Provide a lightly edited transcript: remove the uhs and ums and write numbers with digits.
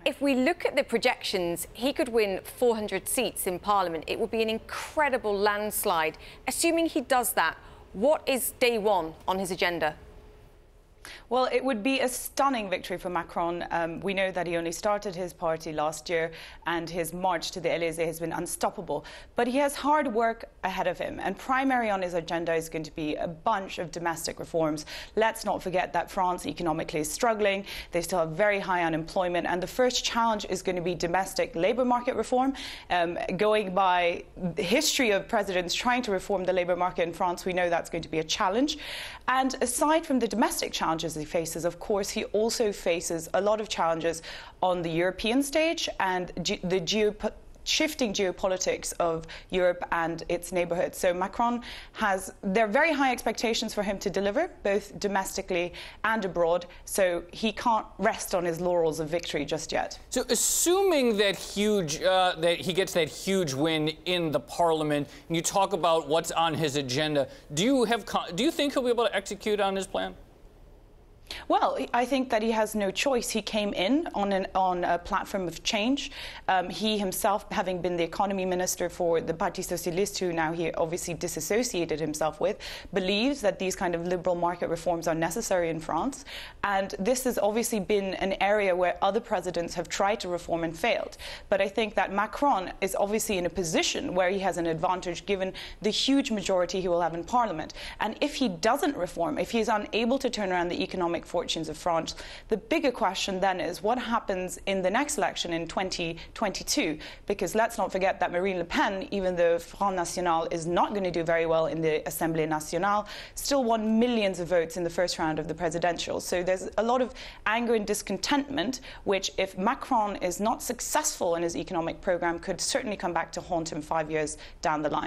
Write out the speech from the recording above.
If we look at the projections, he could win 400 seats in Parliament. It would be an incredible landslide. Assuming he does that, what is day one on his agenda? Well, it would be a stunning victory for Macron. We know that he only started his party last year and his march to the Elysée has been unstoppable. But he has hard work ahead of him, and primary on his agenda is going to be a bunch of domestic reforms. Let's not forget that France economically is struggling. They still have very high unemployment, and the first challenge is going to be domestic labour market reform. Going by the history of presidents trying to reform the labour market in France, we know that's going to be a challenge. And aside from the domestic challenges he faces, of course, he also faces a lot of challenges on the European stage and the shifting geopolitics of Europe and its neighbourhood. So Macron there are very high expectations for him to deliver, both domestically and abroad, so he can't rest on his laurels of victory just yet. So assuming that he gets that huge win in the Parliament, and you talk about what's on his agenda, do you think he'll be able to execute on his plan? Well, I think that he has no choice. He came in on a platform of change. He himself, having been the economy minister for the Parti Socialiste, who now he obviously disassociated himself with, believes that these kind of liberal market reforms are necessary in France. And this has obviously been an area where other presidents have tried to reform and failed. But I think that Macron is obviously in a position where he has an advantage given the huge majority he will have in Parliament. And if he doesn't reform, if he is unable to turn around the economic fortunes of France, the bigger question then is what happens in the next election in 2022, because let's not forget that Marine Le Pen, even though Front National is not going to do very well in the Assemblée Nationale, still won millions of votes in the first round of the presidential. So there's a lot of anger and discontentment, which if Macron is not successful in his economic program, could certainly come back to haunt him 5 years down the line.